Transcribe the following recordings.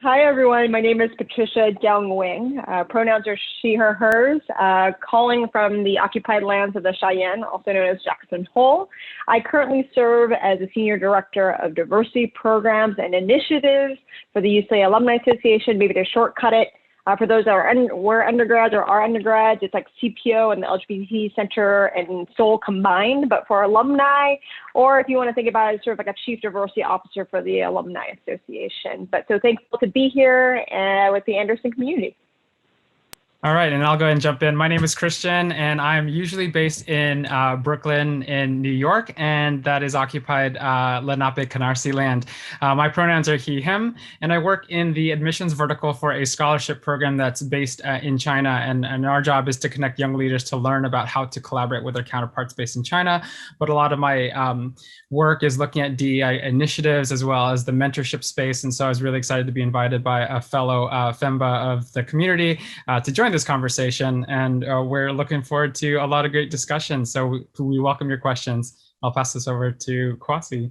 Hi, everyone. My name is Patricia Châu Nguyễn. Pronouns are she, her, hers. Calling from the occupied lands of the Cheyenne, also known as Jackson Hole. I currently serve as a Senior Director of Diversity Programs and Initiatives for the UCLA Alumni Association. Maybe to shortcut it, for those that were undergrads or are undergrads, it's like CPO and the LGBT Center and Seoul combined. But for alumni, or if you want to think about it as sort of like a Chief Diversity Officer for the Alumni Association. But so thankful to be here with the Anderson community. All right, and I'll go ahead and jump in. My name is Christian, and I'm usually based in Brooklyn in New York, and that is occupied Lenape Canarsie land. My pronouns are he, him, and I work in the admissions vertical for a scholarship program that's based in China, and our job is to connect young leaders to learn about how to collaborate with their counterparts based in China. But a lot of my work is looking at DEI initiatives as well as the mentorship space, and so I was really excited to be invited by a fellow FEMBA of the community to join this conversation, and we're looking forward to a lot of great discussions. So we welcome your questions. I'll pass this over to Kwasi.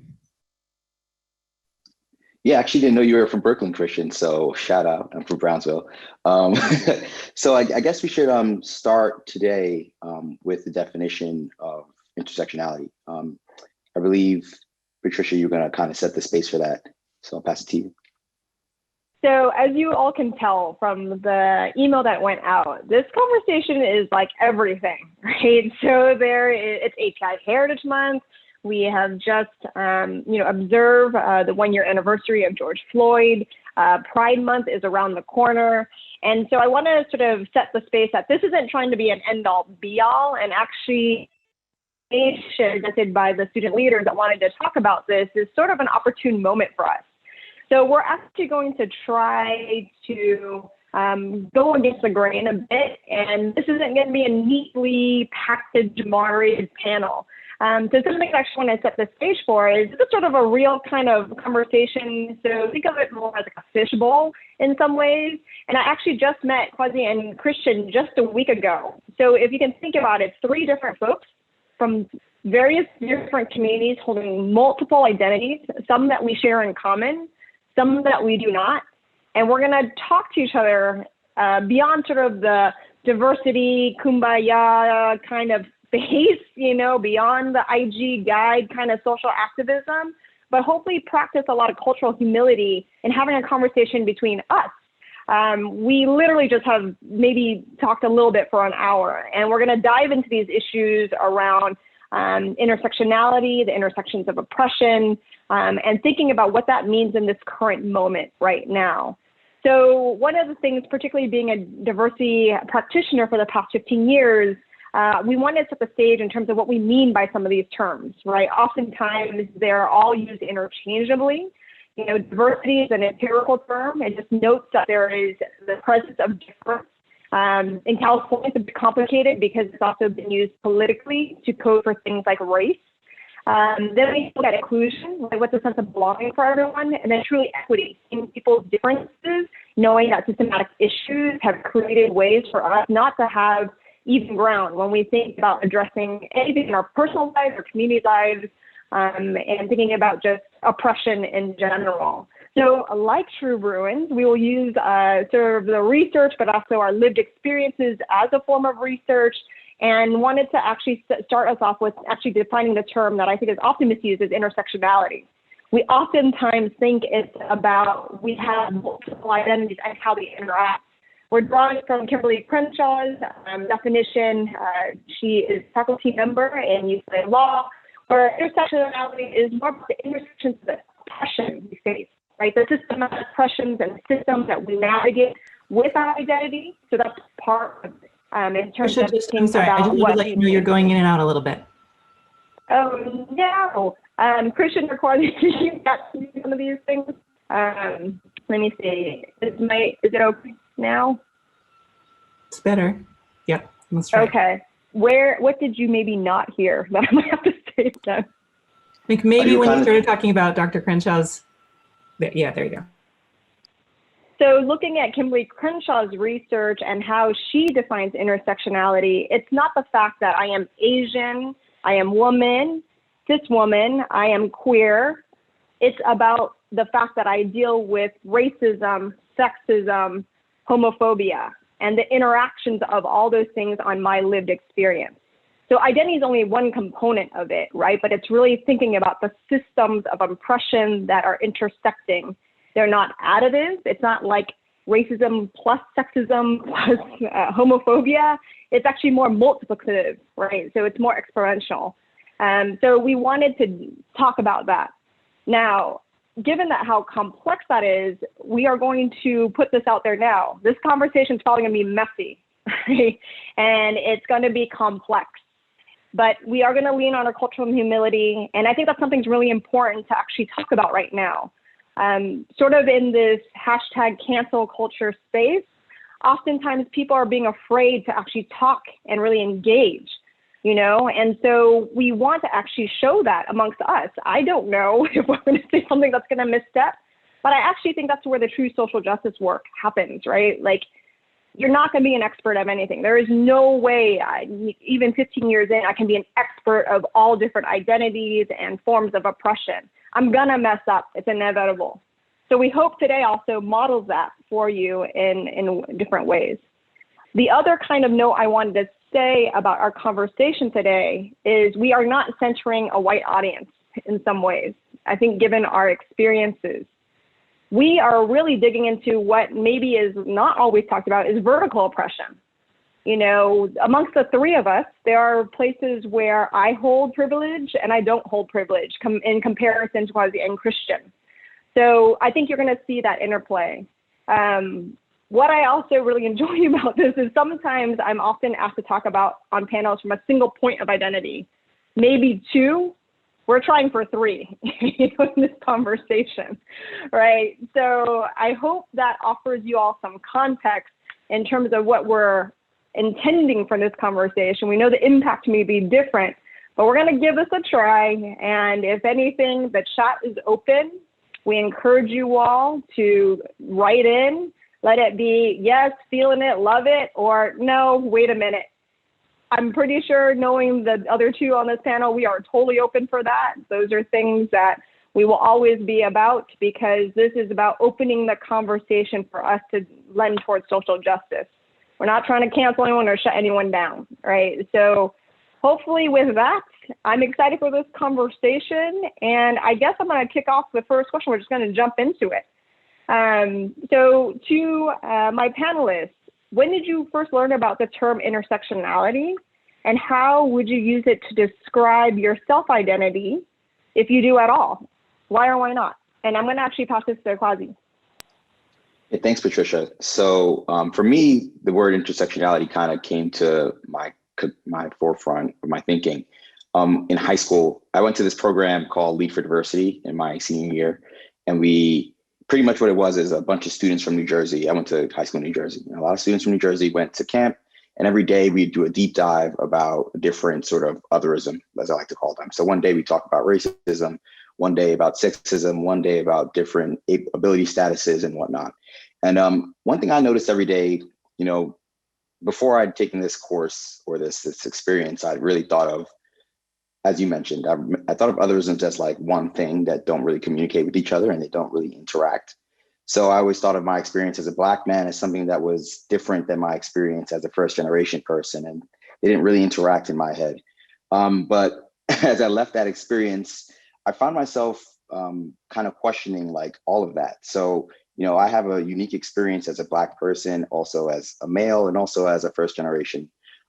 Yeah, I actually didn't know you were from Brooklyn, Christian, so shout out. I'm from Brownsville. So I guess we should start today with the definition of intersectionality. I believe, Patricia, you're going to kind of set the space for that, so I'll pass it to you. So as you all can tell from the email that went out, this conversation is like everything, right? So it's AAPI Heritage Month. We have just, observed the 1-year anniversary of George Floyd. Pride Month is around the corner. And so I want to sort of set the space that this isn't trying to be an end-all be-all, and actually presented by the student leaders that wanted to talk about this is sort of an opportune moment for us. So we're actually going to try to go against the grain a bit, and this isn't going to be a neatly packaged, moderated panel. So something I actually want to set the stage for is this is sort of a real kind of conversation. So think of it more as like a fishbowl in some ways. And I actually just met Kwasi and Christian just a week ago. So if you can think about it, 3 different folks from various different communities holding multiple identities, some that we share in common, some that we do not, and we're going to talk to each other beyond sort of the diversity, kumbaya kind of space, beyond the IG guide kind of social activism, but hopefully practice a lot of cultural humility and having a conversation between us. We literally just have maybe talked a little bit for an hour, and we're going to dive into these issues around intersectionality, the intersections of oppression, and thinking about what that means in this current moment right now. So one of the things, particularly being a diversity practitioner for the past 15 years, we wanted to set the stage in terms of what we mean by some of these terms, right? Oftentimes they're all used interchangeably. Diversity is an empirical term. It just notes that there is the presence of difference. In California, it's a bit complicated because it's also been used politically to code for things like race. Then we look at inclusion, like what's the sense of belonging for everyone, and then truly equity, in people's differences, knowing that systematic issues have created ways for us not to have even ground when we think about addressing anything in our personal lives or community lives, and thinking about just oppression in general. So like true Bruins, we will use sort of the research, but also our lived experiences as a form of research, and wanted to actually start us off with actually defining the term that I think is often misused as intersectionality. We oftentimes think it's about we have multiple identities and how they interact. We're drawing from Kimberly Crenshaw's definition. She is a faculty member in UCLA Law, where intersectionality is more about the intersections of the oppression we face, right? The systematic oppressions and systems that we navigate with our identity. So that's part of in terms of I'm sorry, I just need to let you know you're going in and out a little bit. Oh, no. Christian recorded you got some of these things. Let me see. Is it okay now? It's better. Yep, let's try. Okay. What did you maybe not hear that I might have to say again? I think maybe when you started talking about Dr. Crenshaw's, yeah, there you go. So looking at Kimberly Crenshaw's research and how she defines intersectionality, it's not the fact that I am Asian, I am woman, cis woman, I am queer. It's about the fact that I deal with racism sexism, homophobia, and the interactions of all those things on my lived experience. So identity is only one component of it, right? But it's really thinking about the systems of oppression that are intersecting. They're not additive. It's not like racism plus sexism plus homophobia. It's actually more multiplicative, right? So it's more exponential. So we wanted to talk about that. Now, given that how complex that is, we are going to put this out there now. This conversation is probably going to be messy, right? And it's going to be complex. But we are going to lean on our cultural humility. And I think that's something really important to actually talk about right now. Sort of in this hashtag cancel culture space, oftentimes people are being afraid to actually talk and really engage, you know? And so we want to actually show that amongst us. I don't know if we're going to say something that's going to misstep, but I actually think that's where the true social justice work happens, right? Like, you're not going to be an expert of anything. There is no way, even 15 years in, I can be an expert of all different identities and forms of oppression. I'm going to mess up. It's inevitable. So we hope today also models that for you in different ways. The other kind of note I wanted to say about our conversation today is we are not centering a white audience in some ways. I think given our experiences, we are really digging into what maybe is not always talked about is vertical oppression. You know, amongst the three of us, there are places where I hold privilege and I don't hold privilege in comparison to Kwasi and Christian. So I think you're going to see that interplay. What I also really enjoy about this is sometimes I'm often asked to talk about on panels from a single point of identity, maybe two. We're trying for three in this conversation, right? So I hope that offers you all some context in terms of what we're intending for this conversation. We know the impact may be different, but we're going to give this a try. And if anything, the chat is open. We encourage you all to write in. Let it be, yes, feeling it, love it, or no, wait a minute. I'm pretty sure, knowing the other two on this panel, we are totally open for that. Those are things that we will always be about, because this is about opening the conversation for us to lend towards social justice. We're not trying to cancel anyone or shut anyone down, right? So hopefully with that, I'm excited for this conversation. And I guess I'm going to kick off the first question. We're just going to jump into it. So to my panelists, when did you first learn about the term intersectionality, and how would you use it to describe your self-identity, if you do at all? Why or why not? And I'm going to actually pass this to Kwasi. Hey, thanks, Patricia. So for me, the word intersectionality kind of came to my forefront of my thinking. In high school, I went to this program called Lead for Diversity in my senior year, and pretty much what it was is a bunch of students from New Jersey. I went to high school in New Jersey. And a lot of students from New Jersey went to camp, and every day we'd do a deep dive about a different sort of otherism, as I like to call them. So one day we talk about racism, one day about sexism, one day about different ability statuses and whatnot. And one thing I noticed every day, you know, before I'd taken this course or this experience, I really thought of, as you mentioned, I thought of otherisms as like one thing that don't really communicate with each other and they don't really interact. So I always thought of my experience as a Black man as something that was different than my experience as a first generation person, and they didn't really interact in my head. But as I left that experience, I found myself kind of questioning like all of that. So, you know, I have a unique experience as a Black person, also as a male, and also as a first generation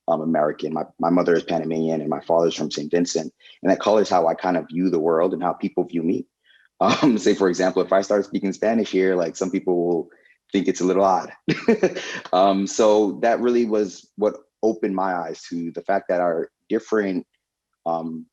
American. My mother is Panamanian and my father's from St. Vincent. And that colors how I kind of view the world and how people view me. Say, for example, if I start speaking Spanish here, like some people will think it's a little odd. So that really was what opened my eyes to the fact that our different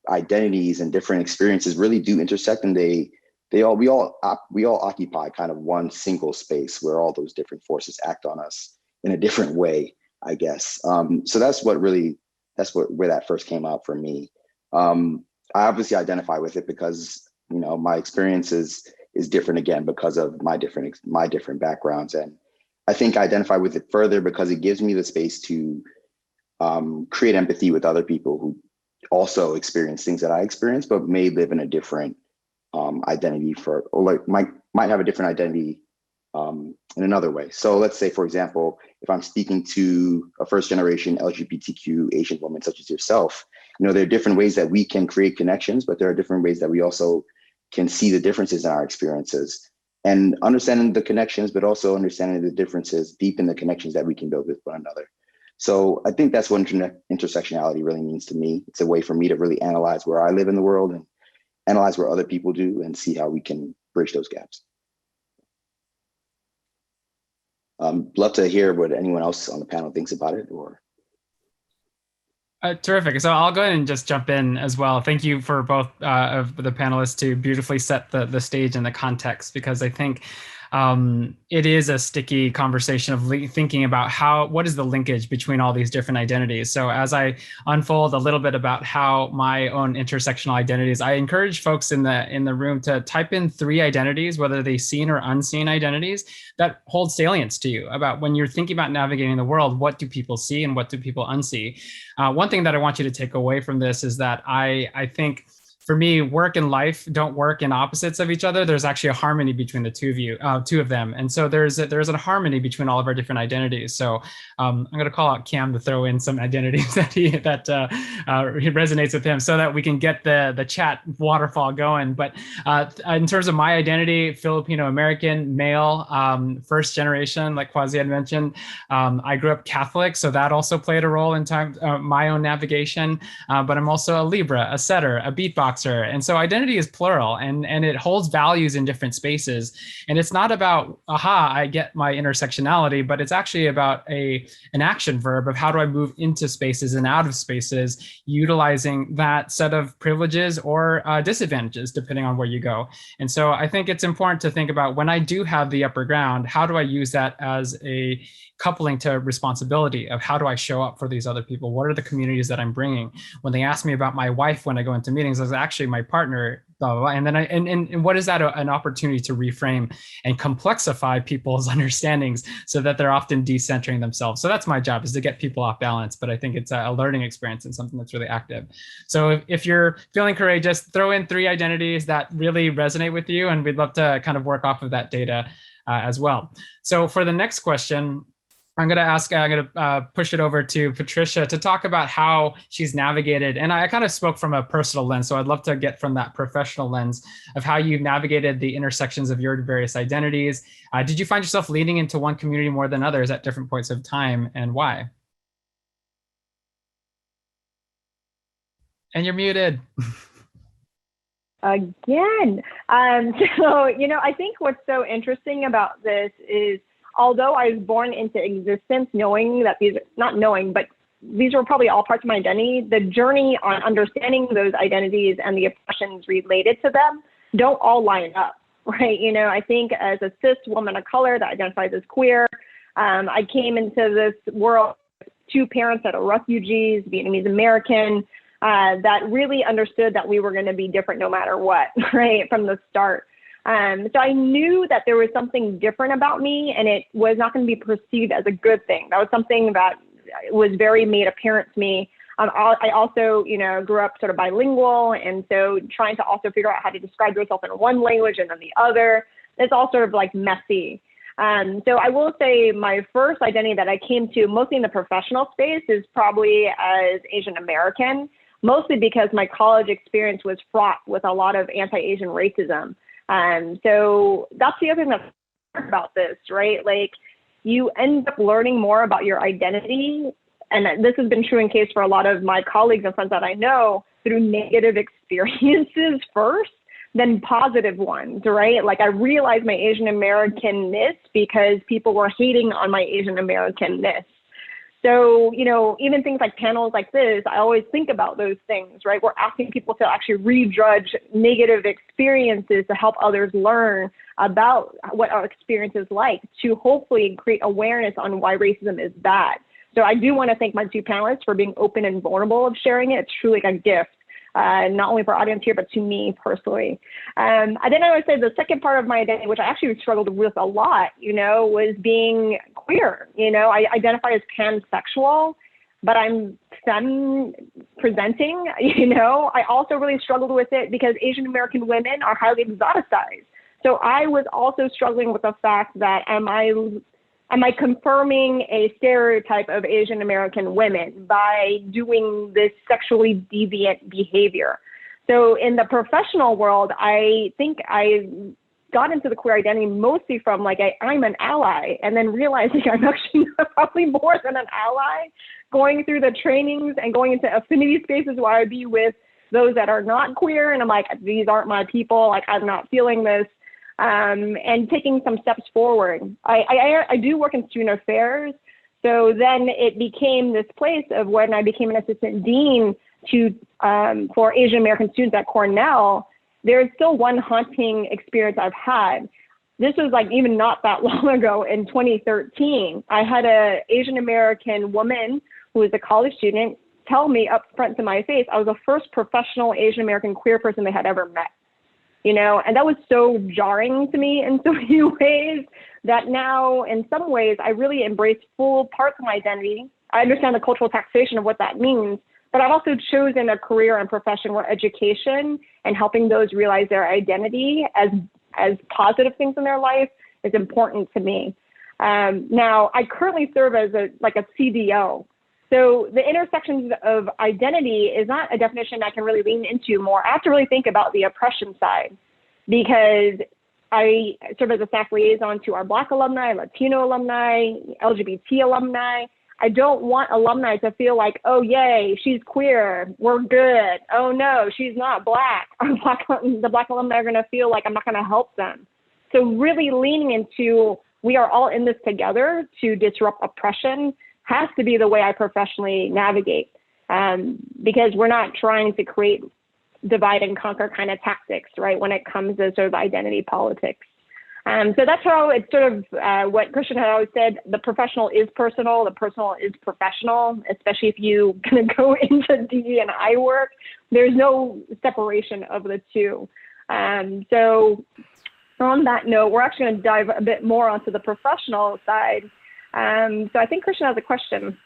identities and different experiences really do intersect, and we all occupy kind of one single space where all those different forces act on us in a different way, I guess. So that's where that first came out for me. I obviously identify with it because, you know, my experience is different again because of my different backgrounds. And I think I identify with it further because it gives me the space to create empathy with other people who also experience things that I experience, but may live in a different identity or like might have a different identity in another way. So let's say, for example, if I'm speaking to a first generation LGBTQ Asian woman such as yourself, there are different ways that we can create connections, but there are different ways that we also can see the differences in our experiences, and understanding the connections, but also understanding the differences deepen the connections that we can build with one another. So I think that's what intersectionality really means to me. It's a way for me to really analyze where I live in the world and analyze where other people do and see how we can bridge those gaps. Love to hear what anyone else on the panel thinks about it. Or terrific. So I'll go ahead and just jump in as well. Thank you for both of the panelists to beautifully set the stage and the context, because I think it is a sticky conversation of thinking about what is the linkage between all these different identities. So as I unfold a little bit about how my own intersectional identities, I encourage folks in the room to type in 3 identities, whether they seen or unseen identities, that hold salience to you about when you're thinking about navigating the world. What do people see and what do people unsee? One thing that I want you to take away from this is that I think, for me, work and life don't work in opposites of each other. There's actually a harmony between the two of them. And so there's a harmony between all of our different identities. So I'm going to call out Cam to throw in some identities that resonates with him, so that we can get the chat waterfall going. But in terms of my identity, Filipino American, male, first generation, like Kwasi had mentioned. I grew up Catholic, so that also played a role in my own navigation. But I'm also a Libra, a setter, a beatboxer. And so identity is plural, and it holds values in different spaces. And it's not about, I get my intersectionality, but it's actually about an action verb of how do I move into spaces and out of spaces, utilizing that set of privileges or disadvantages, depending on where you go. And so I think it's important to think about, when I do have the upper ground, how do I use that as a coupling to responsibility of how do I show up for these other people? What are the communities that I'm bringing? When they ask me about my wife when I go into meetings, it's actually my partner, blah, blah, blah. And then and what is that an opportunity to reframe and complexify people's understandings so that they're often decentering themselves. So that's my job, is to get people off balance. But I think it's a learning experience and something that's really active. So if you're feeling courageous, throw in 3 identities that really resonate with you, and we'd love to kind of work off of that data as well. So for the next question, I'm going to push it over to Patricia to talk about how she's navigated. And I kind of spoke from a personal lens, so I'd love to get from that professional lens of how you've navigated the intersections of your various identities. Did you find yourself leaning into one community more than others at different points of time, and why? And you're muted. Again. So, I think what's so interesting about this is, although I was born into existence knowing that these were probably all parts of my identity, the journey on understanding those identities and the oppressions related to them don't all line up, right? I think as a cis woman of color that identifies as queer, I came into this world with 2 parents that are refugees, Vietnamese American, that really understood that we were going to be different no matter what, right, from the start. So I knew that there was something different about me, and it was not going to be perceived as a good thing. That was something that was very made apparent to me. I also, grew up sort of bilingual, and so trying to also figure out how to describe yourself in one language and then the other, it's all sort of like messy. So I will say my first identity that I came to, mostly in the professional space, is probably as Asian American, mostly because my college experience was fraught with a lot of anti-Asian racism. So that's the other thing that's hard about this, right? Like, you end up learning more about your identity. And this has been true in case for a lot of my colleagues and friends that I know, through negative experiences first than positive ones, right? Like, I realized my Asian Americanness because people were hating on my Asian Americanness. So, even things like panels like this, I always think about those things, right? We're asking people to actually rejudge negative experiences to help others learn about what our experience is like, to hopefully create awareness on why racism is bad. So I do want to thank my 2 panelists for being open and vulnerable of sharing it. It's truly a gift, not only for our audience here, but to me personally. And then I would say the second part of my identity, which I actually struggled with a lot, was being queer. I identify as pansexual, but I'm femme presenting. I also really struggled with it because Asian American women are highly exoticized. So I was also struggling with the fact that am I confirming a stereotype of Asian American women by doing this sexually deviant behavior? So in the professional world, I think I got into the queer identity mostly from like I'm an ally, and then realizing I'm actually probably more than an ally, going through the trainings and going into affinity spaces where I'd be with those that are not queer, and I'm like, these aren't my people, like I'm not feeling this, and taking some steps forward. I do work in student affairs, so then it became this place of when I became an assistant dean for Asian American students at Cornell. There's still one haunting experience I've had. This was like even not that long ago in 2013. I had an Asian American woman who was a college student tell me up front to my face, I was the first professional Asian American queer person they had ever met. You know, and that was so jarring to me in so many ways that now in some ways I really embrace full parts of my identity. I understand the cultural taxation of what that means, but I've also chosen a career and profession where education and helping those realize their identity as positive things in their life is important to me. Now, I currently serve as a CDO. So the intersections of identity is not a definition I can really lean into more. I have to really think about the oppression side, because I serve as a staff liaison to our Black alumni, Latino alumni, LGBT alumni. I don't want alumni to feel like, oh, yay, she's queer, we're good. Oh, no, she's not Black. The Black alumni are going to feel like I'm not going to help them. So really leaning into we are all in this together to disrupt oppression has to be the way I professionally navigate, because we're not trying to create divide and conquer kind of tactics, right, when it comes to sort of identity politics. So that's how it's sort of what Christian had always said, the professional is personal, the personal is professional, especially if you kind of go into DE&I work, there's no separation of the two. So on that note, we're actually going to dive a bit more onto the professional side. So I think Christian has a question.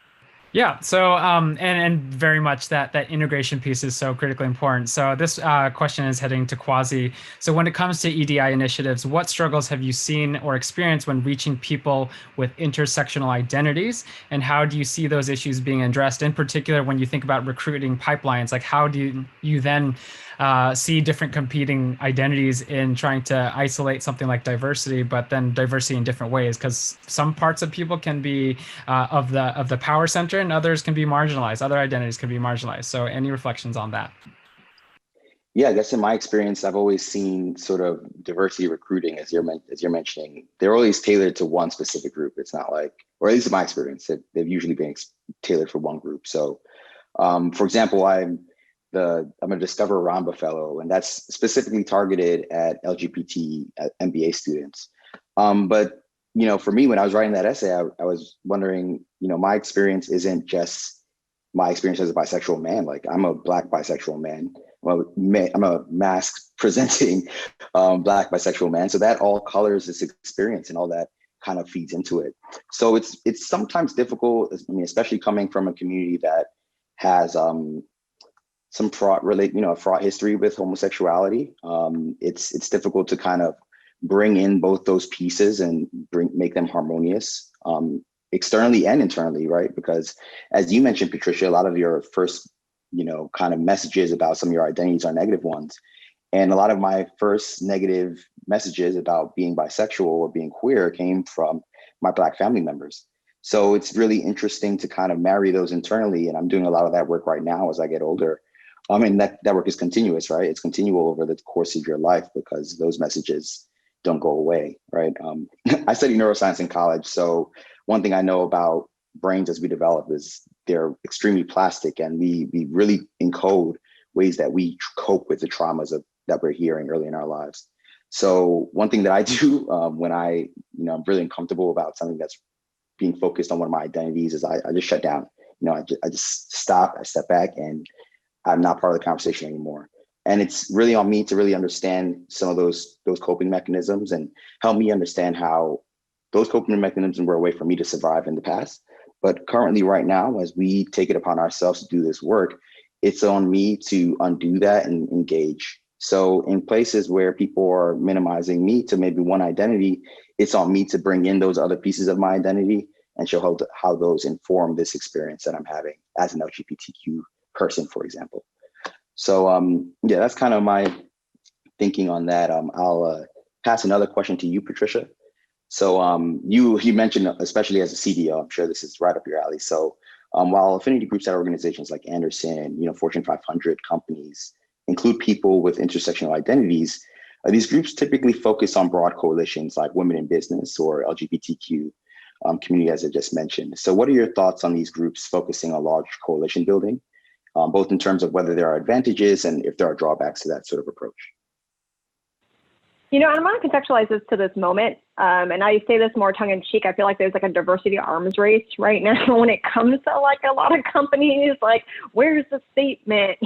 Yeah, so and very much that integration piece is so critically important. So this question is heading to Kwasi. So when it comes to EDI initiatives, what struggles have you seen or experienced when reaching people with intersectional identities? And how do you see those issues being addressed? In particular, when you think about recruiting pipelines, like how do you then see different competing identities in trying to isolate something like diversity, but then diversity in different ways? Because some parts of people can be of the power center, and others can be marginalized. Other identities can be marginalized. So any reflections on that? Yeah, I guess in my experience, I've always seen sort of diversity recruiting, as you're mentioning, they're always tailored to one specific group. It's not like, or at least in my experience, they've usually been tailored for one group. So for example, I'm a Discover Ramba Fellow, and that's specifically targeted at LGBT MBA students. But you know, for me, when I was writing that essay, I was wondering, you know, my experience isn't just my experience as a bisexual man. Like, I'm a Black bisexual man. Well, I'm a mask presenting Black bisexual man. So that all colors this experience, and all that kind of feeds into it. So it's sometimes difficult, I mean, especially coming from a community that has some fraught history with homosexuality. It's difficult to kind of bring in both those pieces and make them harmonious, externally and internally, right? Because as you mentioned, Patricia, a lot of your first, you know, kind of messages about some of your identities are negative ones. And a lot of my first negative messages about being bisexual or being queer came from my Black family members. So it's really interesting to kind of marry those internally. And I'm doing a lot of that work right now as I get older. I mean, that work is continuous, right? It's continual over the course of your life, because those messages don't go away, right? I studied neuroscience in college. So one thing I know about brains as we develop is they're extremely plastic, and we really encode ways that we cope with the traumas that we're hearing early in our lives. So one thing that I do when I'm really uncomfortable about something that's being focused on one of my identities is I just shut down. You know, I just stop, I step back, and I'm not part of the conversation anymore. And it's really on me to really understand some of those coping mechanisms, and help me understand how those coping mechanisms were a way for me to survive in the past. But currently, right now, as we take it upon ourselves to do this work, it's on me to undo that and engage So in places where people are minimizing me to maybe one identity, it's on me to bring in those other pieces of my identity and show how those inform this experience that I'm having as an LGBTQ person, for example. So yeah, that's kind of my thinking on that. I'll pass another question to you, Patricia. So you mentioned, especially as a CDO, I'm sure this is right up your alley. So while affinity groups at organizations like Anderson, Fortune 500 companies include people with intersectional identities, these groups typically focus on broad coalitions like women in business or LGBTQ community, as I just mentioned. So what are your thoughts on these groups focusing on large coalition building, both in terms of whether there are advantages and if there are drawbacks to that sort of approach? I'm going to contextualize this to this moment. And I say this more tongue in cheek. I feel like there's like a diversity arms race right now when it comes to like a lot of companies, like where's the statement,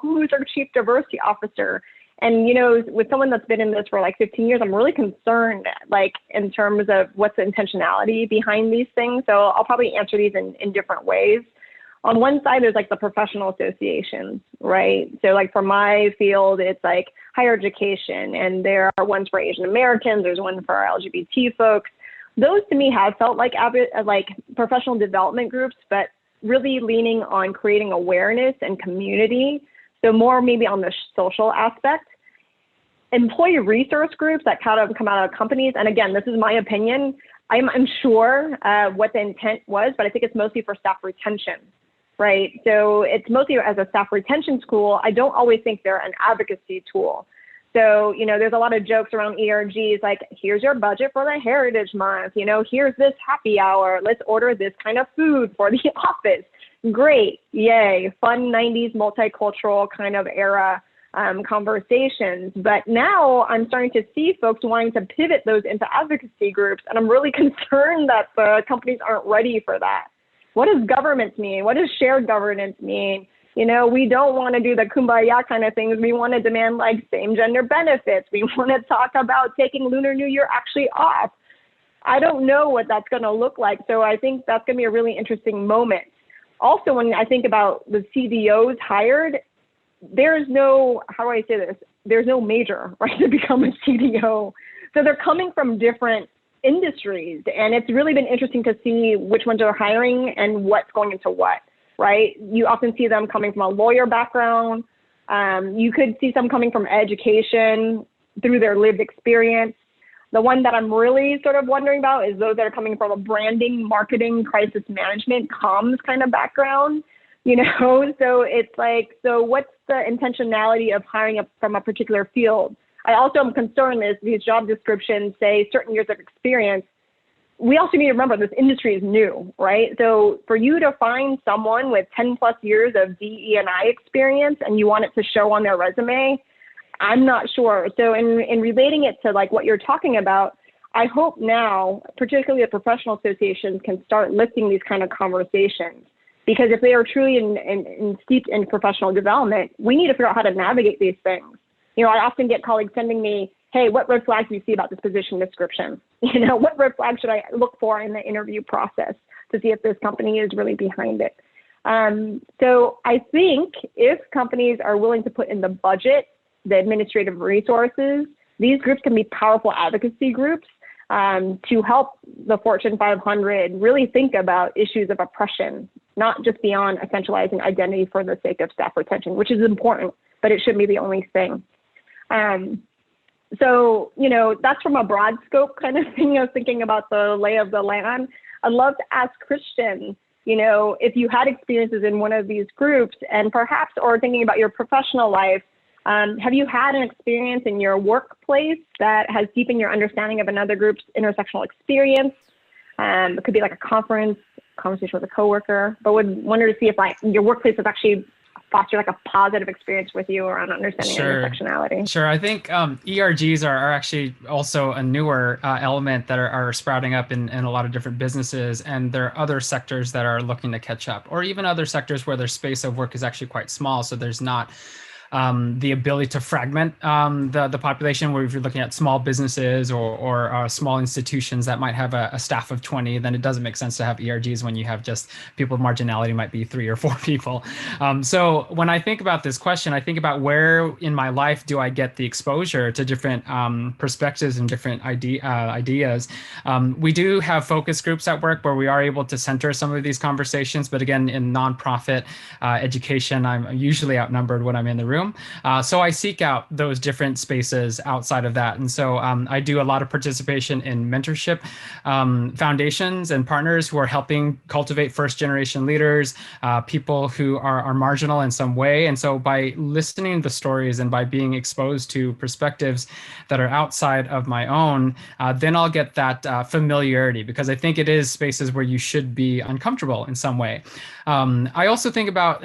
who's our chief diversity officer? And, with someone that's been in this for like 15 years, I'm really concerned, like in terms of what's the intentionality behind these things. So I'll probably answer these in different ways. On one side, there's like the professional associations, right? So like for my field, it's like higher education, and there are ones for Asian Americans, there's one for LGBT folks. Those to me have felt like professional development groups, but really leaning on creating awareness and community. So more maybe on the social aspect. Employee resource groups that kind of come out of companies, and again, this is my opinion, I'm unsure what the intent was, but I think it's mostly for staff retention. Right. So it's mostly as a staff retention tool. I don't always think they're an advocacy tool. So, there's a lot of jokes around ERGs, like, here's your budget for the Heritage Month, here's this happy hour, let's order this kind of food for the office. Great. Yay. Fun 90s multicultural kind of era conversations. But now I'm starting to see folks wanting to pivot those into advocacy groups. And I'm really concerned that the companies aren't ready for that. What does governance mean? What does shared governance mean? We don't want to do the kumbaya kind of things. We want to demand like same gender benefits. We want to talk about taking Lunar New Year actually off. I don't know what that's going to look like. So I think that's going to be a really interesting moment. Also, when I think about the CDOs hired, there's no, how do I say this? There's no major, right, to become a CDO. So they're coming from different industries, and it's really been interesting to see which ones are hiring and what's going into what, right? You often see them coming from a lawyer background. You could see some coming from education through their lived experience. The one that I'm really sort of wondering about is those that are coming from a branding, marketing, crisis management, comms kind of background, So it's like, so what's the intentionality of hiring from a particular field? I also am concerned that these job descriptions say certain years of experience. We also need to remember this industry is new, right? So for you to find someone with 10 plus years of DE&I experience and you want it to show on their resume, I'm not sure. So in relating it to like what you're talking about, I hope now, particularly the professional associations, can start lifting these kind of conversations. Because if they are truly steeped in professional development, we need to figure out how to navigate these things. I often get colleagues sending me, hey, what red flags do you see about this position description? What red flags should I look for in the interview process to see if this company is really behind it? So I think if companies are willing to put in the budget, the administrative resources, these groups can be powerful advocacy groups to help the Fortune 500 really think about issues of oppression, not just beyond essentializing identity for the sake of staff retention, which is important, but it shouldn't be the only thing. So, that's from a broad scope kind of thing. I was thinking about the lay of the land. I'd love to ask Christian, if you had experiences in one of these groups and perhaps, or thinking about your professional life, have you had an experience in your workplace that has deepened your understanding of another group's intersectional experience? It could be like a conversation with a coworker, but would wonder to see if your workplace has actually foster like a positive experience with you around understanding intersectionality. Sure. I think ERGs are actually also a newer element that are sprouting up in a lot of different businesses. And there are other sectors that are looking to catch up, or even other sectors where their space of work is actually quite small. So there's not the ability to fragment the population, where if you're looking at small businesses or small institutions that might have a staff of 20, then it doesn't make sense to have ERGs when you have just people with marginality might be 3 or 4 people. So when I think about this question, I think about where in my life do I get the exposure to different perspectives and different ideas. We do have focus groups at work where we are able to center some of these conversations, but again, in nonprofit education, I'm usually outnumbered when I'm in the room. So I seek out those different spaces outside of that. And so I do a lot of participation in mentorship foundations and partners who are helping cultivate first generation leaders, people who are marginal in some way. And so by listening to stories and by being exposed to perspectives that are outside of my own, then I'll get that familiarity, because I think it is spaces where you should be uncomfortable in some way. I also think about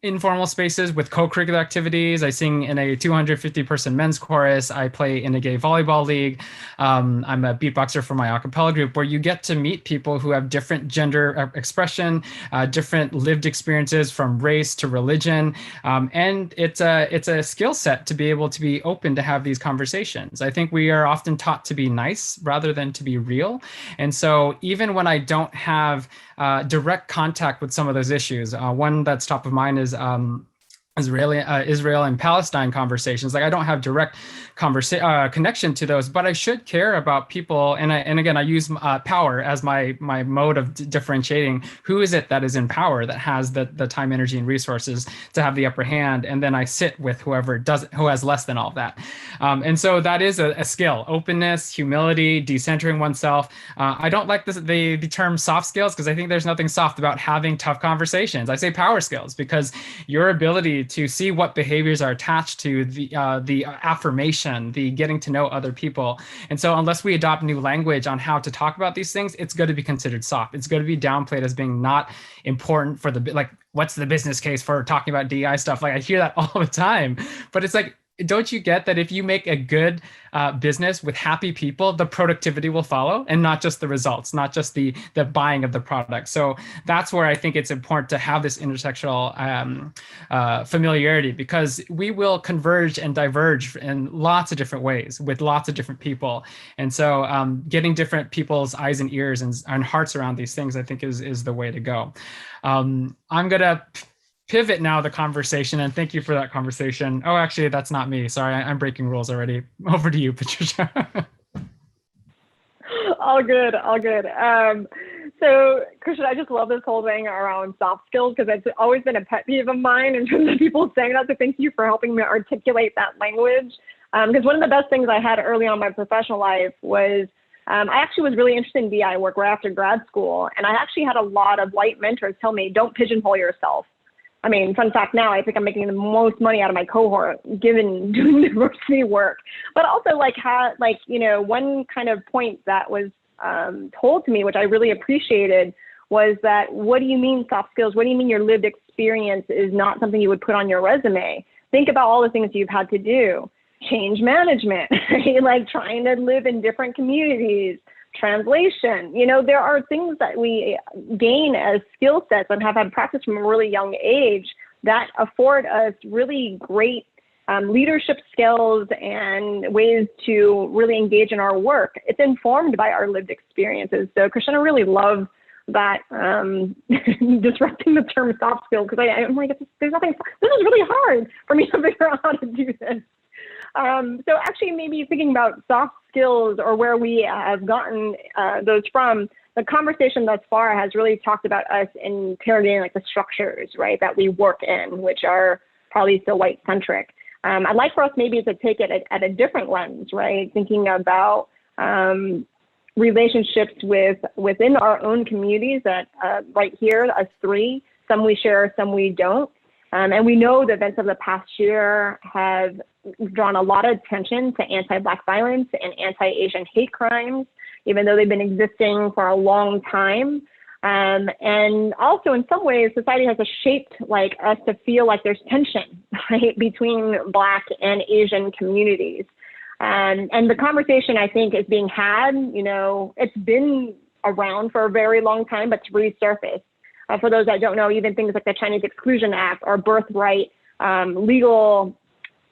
informal spaces with co-curricular activities. I sing in a 250-person men's chorus. I play in a gay volleyball league. I'm a beatboxer for my a cappella group, where you get to meet people who have different gender expression, different lived experiences from race to religion. And it's a skill set to be able to be open to have these conversations. I think we are often taught to be nice rather than to be real. And so even when I don't have direct contact with some of those issues, one that's top of mind is Israel and Palestine conversations. Like, I don't have direct connection to those, but I should care about people. And again, I use power as my mode of differentiating. Who is it that is in power, that has the time, energy, and resources to have the upper hand? And then I sit with who has less than all of that. And so that is a skill: openness, humility, decentering oneself. I don't like the term soft skills, because I think there's nothing soft about having tough conversations. I say power skills, because your ability to see what behaviors are attached to the affirmation, the getting to know other people. And so unless we adopt new language on how to talk about these things, it's going to be considered soft. It's going to be downplayed as being not important for like, what's the business case for talking about DEI stuff? Like, I hear that all the time, but it's like, don't you get that if you make a good business with happy people, the productivity will follow, and not just the results, not just the buying of the product. So that's where I think it's important to have this intersectional familiarity, because we will converge and diverge in lots of different ways with lots of different people. And so getting different people's eyes and ears and hearts around these things, I think is the way to go. I'm going to pivot now the conversation, and thank you for that conversation. Oh, actually, that's not me. Sorry, I'm breaking rules already. Over to you, Patricia. All good, all good. So, Christian, I just love this whole thing around soft skills, because it's always been a pet peeve of mine in terms of people saying that. So thank you for helping me articulate that language. Because one of the best things I had early on in my professional life was I actually was really interested in DI work right after grad school. And I actually had a lot of white mentors tell me, don't pigeonhole yourself. I mean, fun fact now, I think I'm making the most money out of my cohort given doing diversity work. But also, one kind of point that was told to me, which I really appreciated, was that, what do you mean soft skills? What do you mean your lived experience is not something you would put on your resume? Think about all the things you've had to do. Change management, right? Like trying to live in different communities, translation. There are things that we gain as skill sets and have had practice from a really young age that afford us really great leadership skills and ways to really engage in our work. It's informed by our lived experiences. So, Christian, I really love that disrupting the term soft skills, because I'm like, there's nothing, this is really hard for me to figure out how to do this. So actually, maybe thinking about soft skills or where we have gotten those from, the conversation thus far has really talked about us interrogating like the structures, right, that we work in, which are probably still white centric. I'd like for us maybe to take it at a different lens, right, thinking about relationships within our own communities that right here, us three, some we share, some we don't. And we know the events of the past year have drawn a lot of attention to anti-Black violence and anti-Asian hate crimes, even though they've been existing for a long time. And also in some ways, society has shaped like us to feel like there's tension, right, between Black and Asian communities. And the conversation, I think, is being had, it's been around for a very long time, but it's resurfaced. For those that don't know, even things like the Chinese Exclusion Act or birthright legal,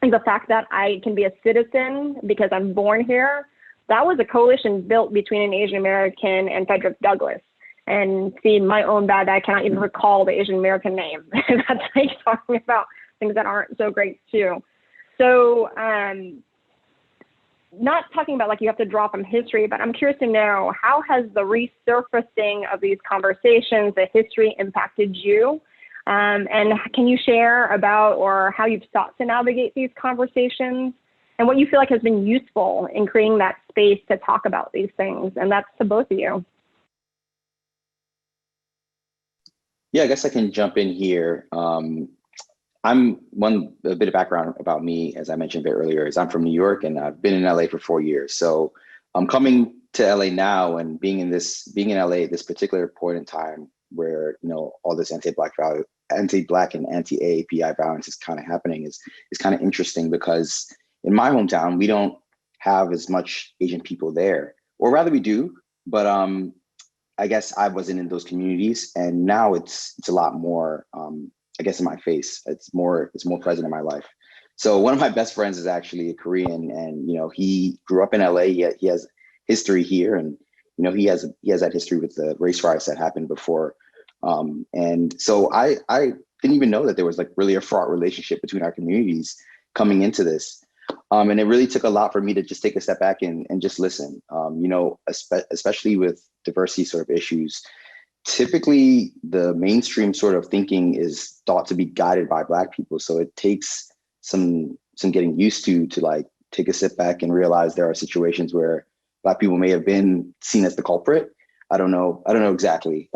like the fact that I can be a citizen because I'm born here, that was a coalition built between an Asian American and Frederick Douglass. And see, my own bad, I cannot even recall the Asian American name. That's like talking about things that aren't so great too. So not talking about like you have to draw from history, but I'm curious to know, how has the resurfacing of these conversations, the history, impacted you? And can you share about or how you've sought to navigate these conversations and what you feel like has been useful in creating that space to talk about these things? And that's to both of you. Yeah, I guess I can jump in here. A bit of background about me, as I mentioned a bit earlier, is I'm from New York and I've been in LA for 4 years. So I'm coming to LA now and being in LA at this particular point in time where, you know, all this anti-Black and anti-AAPI violence is kind of happening is kind of interesting, because in my hometown, we don't have as much Asian people there, or rather we do, but I guess I wasn't in those communities, and now it's a lot more, I guess, in my face. It's more present in my life. So one of my best friends is actually a Korean, and, you know, he grew up in LA. He has history here, and, you know, he has that history with the race riots that happened before. And so I didn't even know that there was like really a fraught relationship between our communities coming into this. And it really took a lot for me to just take a step back and just listen, you know, especially with diversity sort of issues. Typically, the mainstream sort of thinking is thought to be guided by Black people. So it takes some getting used to like take a step back and realize there are situations where Black people may have been seen as the culprit. I don't know exactly.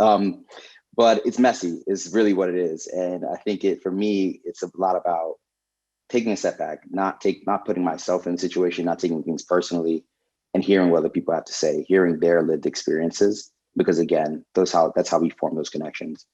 But it's messy is really what it is. And I think for me, it's a lot about taking a step back, not putting myself in a situation, not taking things personally, and hearing what other people have to say, hearing their lived experiences, because again, that's how we form those connections.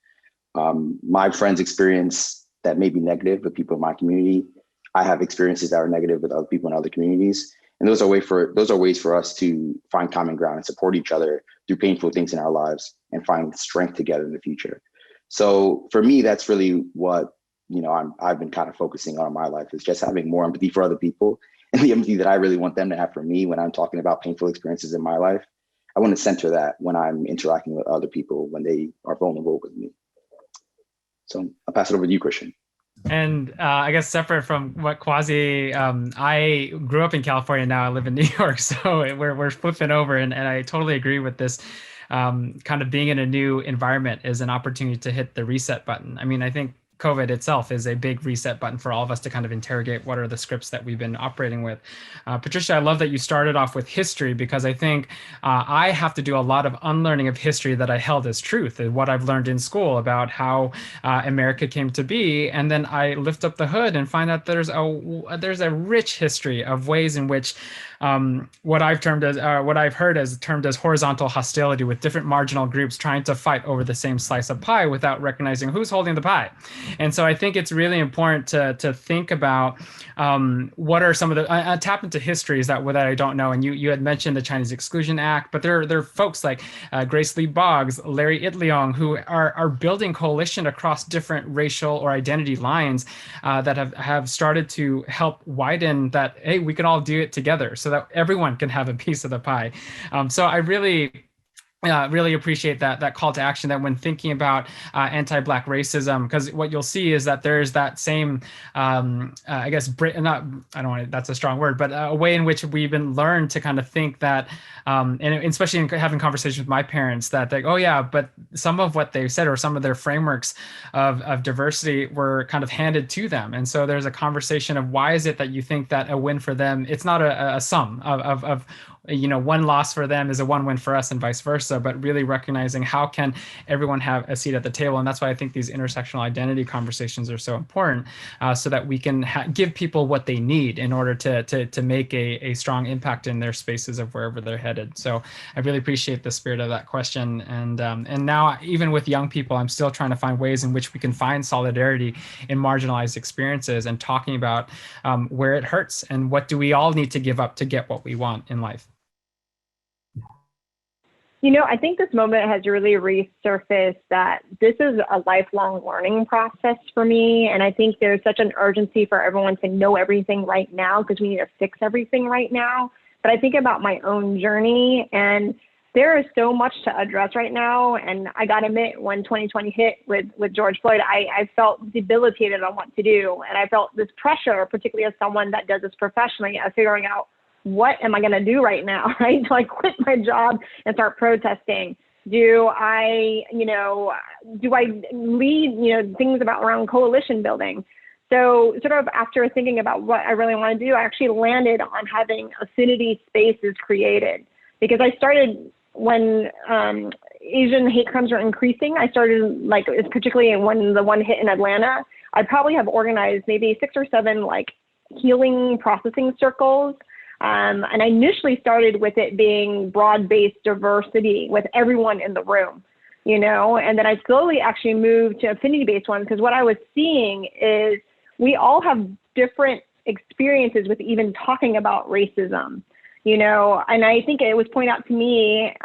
My friends' experience that may be negative with people in my community, I have experiences that are negative with other people in other communities. And those are ways for us to find common ground and support each other through painful things in our lives and find strength together in the future. So for me, that's really what, you know, I've been kind of focusing on in my life, is just having more empathy for other people, and the empathy that I really want them to have for me when I'm talking about painful experiences in my life. I want to center that when I'm interacting with other people when they are vulnerable with me. So I'll pass it over to you, Christian. And I guess separate from what Kwasi, I grew up in California. Now I live in New York, so we're flipping over, and I totally agree with this. Kind of being in a new environment is an opportunity to hit the reset button. I mean, I think COVID itself is a big reset button for all of us to kind of interrogate what are the scripts that we've been operating with. Patricia, I love that you started off with history, because I think I have to do a lot of unlearning of history that I held as truth, and what I've learned in school about how America came to be. And then I lift up the hood and find out there's a rich history of ways in which what I've heard as termed as horizontal hostility, with different marginal groups trying to fight over the same slice of pie without recognizing who's holding the pie. And so I think it's really important to think about what are some of the tap into histories that I don't know. And you had mentioned the Chinese Exclusion Act, but there are folks like Grace Lee Boggs, Larry Itliong, who are building coalition across different racial or identity lines that have started to help widen that, hey, we can all do it together, so that everyone can have a piece of the pie. So I really appreciate that call to action, that when thinking about anti-Black racism, because what you'll see is that there's that same, I guess, that's a strong word, but a way in which we've been learned to kind of think that, and especially in having conversations with my parents, that like, oh yeah, but some of what they've said or some of their frameworks of diversity were kind of handed to them. And so there's a conversation of why is it that you think that a win for them, it's not a sum of you know, one loss for them is a one win for us and vice versa, but really recognizing how can everyone have a seat at the table. And that's why I think these intersectional identity conversations are so important, so that we can give people what they need in order to make a strong impact in their spaces of wherever they're headed. So I really appreciate the spirit of that question. And now, even with young people, I'm still trying to find ways in which we can find solidarity in marginalized experiences, and talking about where it hurts and what do we all need to give up to get what we want in life. I think this moment has really resurfaced that this is a lifelong learning process for me. And I think there's such an urgency for everyone to know everything right now because we need to fix everything right now. But I think about my own journey, and there is so much to address right now. And I got to admit, when 2020 hit with George Floyd, I felt debilitated on what to do. And I felt this pressure, particularly as someone that does this professionally, of figuring out, what am I going to do right now, right? Do I quit my job and start protesting? Do I lead, things around coalition building? So sort of after thinking about what I really want to do, I actually landed on having affinity spaces created, because I started when Asian hate crimes were increasing. I started particularly when the one hit in Atlanta, I probably have organized maybe 6 or 7 healing processing circles. And I initially started with it being broad-based diversity with everyone in the room, and then I slowly actually moved to affinity-based ones, because what I was seeing is we all have different experiences with even talking about racism, and I think it was pointed out to me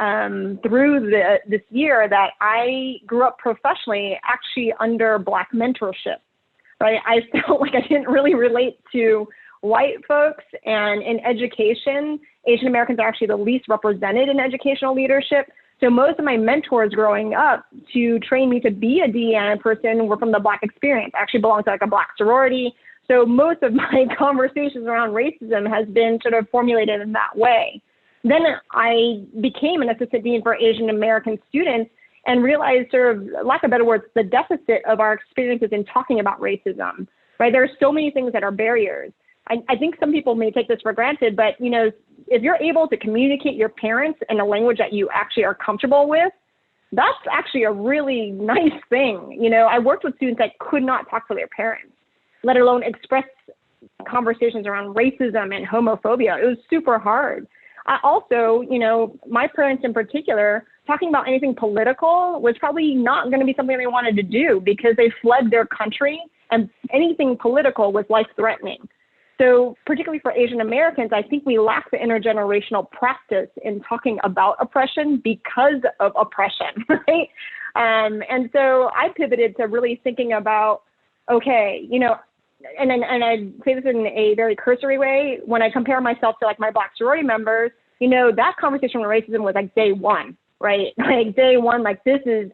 through this year that I grew up professionally actually under Black mentorship, right? I felt like I didn't really relate to white folks, and in education, Asian Americans are actually the least represented in educational leadership. So most of my mentors growing up to train me to be a DEI person were from the Black experience. I actually belong to a Black sorority. So most of my conversations around racism has been sort of formulated in that way. Then I became an assistant dean for Asian American students and realized, sort of, lack of better words, the deficit of our experiences in talking about racism, right? There are so many things that are barriers. I think some people may take this for granted, but if you're able to communicate your parents in a language that you actually are comfortable with, that's actually a really nice thing. I worked with students that could not talk to their parents, let alone express conversations around racism and homophobia. It was super hard. I also, my parents in particular, talking about anything political was probably not going to be something they wanted to do, because they fled their country and anything political was life-threatening. So particularly for Asian Americans, I think we lack the intergenerational practice in talking about oppression because of oppression, right? And so I pivoted to really thinking about, okay, and I say this in a very cursory way, when I compare myself to my Black sorority members, that conversation with racism was day one, right? Day one, this is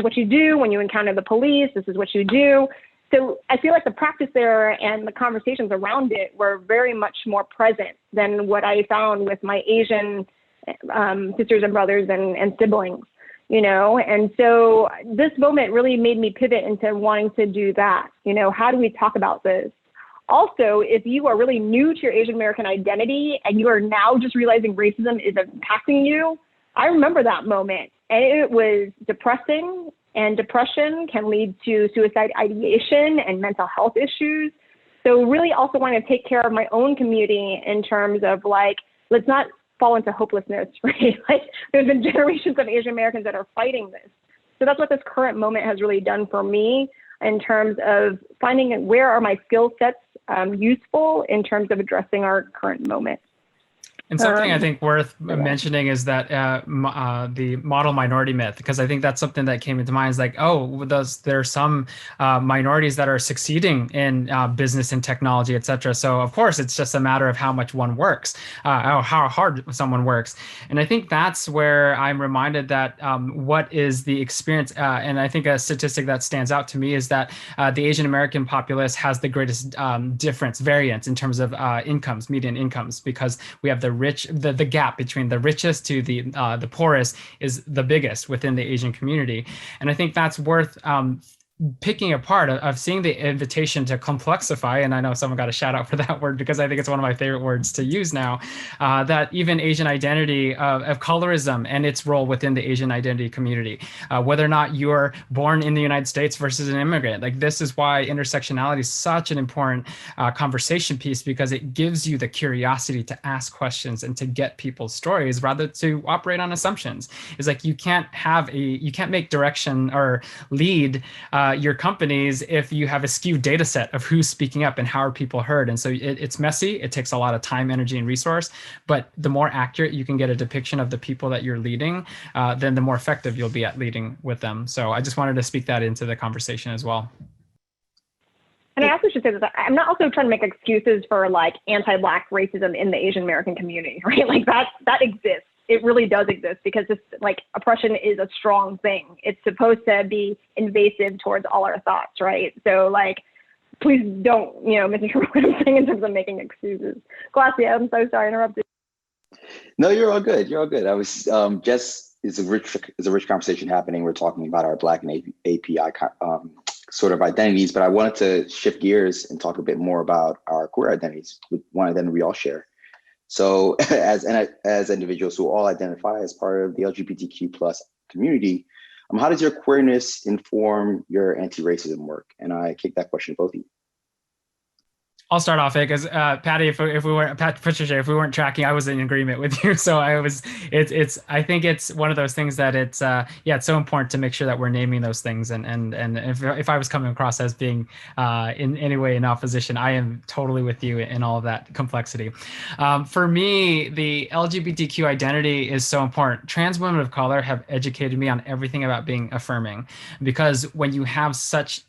what you do when you encounter the police, this is what you do. So I feel like the practice there and the conversations around it were very much more present than what I found with my Asian sisters and brothers and siblings, And so this moment really made me pivot into wanting to do that. How do we talk about this? Also, if you are really new to your Asian American identity and you are now just realizing racism is impacting you, I remember that moment. And it was depressing. And depression can lead to suicide ideation and mental health issues. So really also want to take care of my own community in terms of let's not fall into hopelessness, right? There's been generations of Asian Americans that are fighting this. So that's what this current moment has really done for me in terms of finding where are my skill sets useful in terms of addressing our current moment. And something I think worth mentioning is that the model minority myth, because I think that's something that came into mind, is there are some minorities that are succeeding in business and technology, et cetera. So of course, it's just a matter of how much one works, how hard someone works. And I think that's where I'm reminded that what is the experience, and I think a statistic that stands out to me is that the Asian American populace has the greatest variance in terms of incomes, median incomes, because we have the gap between the richest to the poorest is the biggest within the Asian community. And I think that's worth picking apart of seeing the invitation to complexify, and I know someone got a shout out for that word because I think it's one of my favorite words to use now, that even Asian identity of colorism and its role within the Asian identity community, whether or not you're born in the United States versus an immigrant, this is why intersectionality is such an important conversation piece, because it gives you the curiosity to ask questions and to get people's stories rather to operate on assumptions. It's you can't make direction or lead your companies if you have a skewed data set of who's speaking up and how are people heard. And so it's messy. It takes a lot of time, energy, and resource. But the more accurate you can get a depiction of the people that you're leading, then the more effective you'll be at leading with them. So I just wanted to speak that into the conversation as well. And I also should say that I'm not also trying to make excuses for like anti-Black racism in the Asian American community, right? Like that exists. It really does exist because this like oppression is a strong thing. It's supposed to be invasive towards all our thoughts, right? So like, please don't, misinterpret what I'm saying in terms of making excuses. Kwasi, I'm so sorry I interrupted. No, you're all good. You're all good. I was just, it's a rich conversation happening. We're talking about our Black and API sort of identities, but I wanted to shift gears and talk a bit more about our queer identities, one identity we all share. So as individuals who all identify as part of the LGBTQ plus community, how does your queerness inform your anti-racism work? And I kick that question to both of you. I'll start off because Patty, if we weren't Patricia, if we weren't tracking, I was in agreement with you. So I think it's one of those things that it's so important to make sure that we're naming those things. And if I was coming across as being in any way in opposition, I am totally with you in all of that complexity. For me, the LGBTQ identity is so important. Trans women of color have educated me on everything about being affirming, because when you have such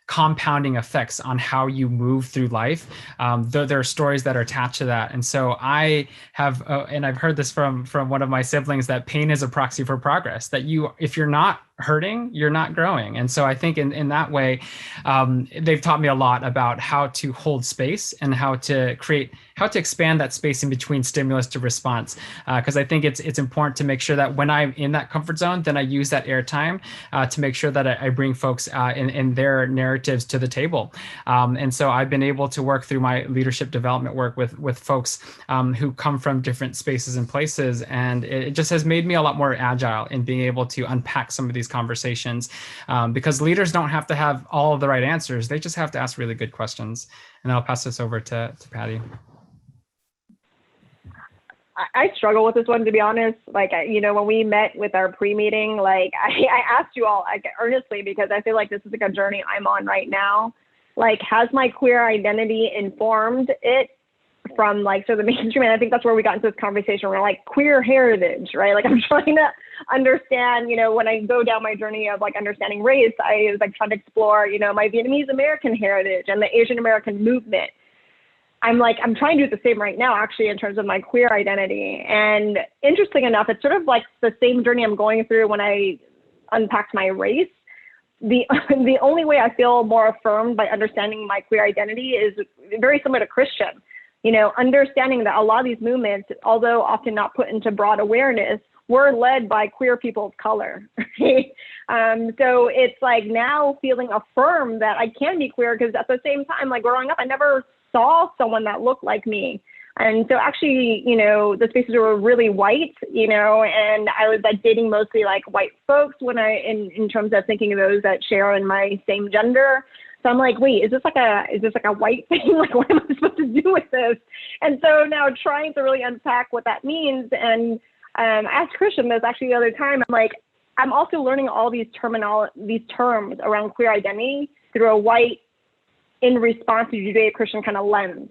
compounding effects on how you move through life, there are stories that are attached to that. And so I have, and I've heard this from one of my siblings, that pain is a proxy for progress, that if you're not hurting, you're not growing. And so I think in that way, they've taught me a lot about how to hold space and how to expand that space in between stimulus to response. Because I think it's important to make sure that when I'm in that comfort zone, then I use that airtime to make sure that I bring folks in their narratives to the table. And so I've been able to work through my leadership development work with folks who come from different spaces and places. And it just has made me a lot more agile in being able to unpack some of these conversations, because leaders don't have to have all of the right answers. They just have to ask really good questions. And I'll pass this over to Patty. I struggle with this one, to be honest. Like, when we met with our pre-meeting, like I asked you all earnestly, because I feel like this is like a journey I'm on right now. Like, has my queer identity informed it from like sort of the mainstream? And I think that's where we got into this conversation. We're like queer heritage, right? Like I'm trying to understand, when I go down my journey of like understanding race, I was like trying to explore, my Vietnamese American heritage and the Asian American movement. I'm trying to do the same right now, actually, in terms of my queer identity. And interesting enough, it's sort of like the same journey I'm going through when I unpacked my race. The only way I feel more affirmed by understanding my queer identity is very similar to Christian. Understanding that a lot of these movements, although often not put into broad awareness, were led by queer people of color. Right? So it's like now feeling affirmed that I can be queer, because at the same time, like growing up, I never saw someone that looked like me. And so actually, the spaces were really white, and I was like dating mostly like white folks when in terms of thinking of those that share in my same gender. So I'm like, wait, is this like a white thing? Like, what am I supposed to do with this? And so now trying to really unpack what that means. And I asked Christian this actually the other time. I'm like, I'm also learning all these terms around queer identity through a white, in response to Judeo-Christian kind of lens,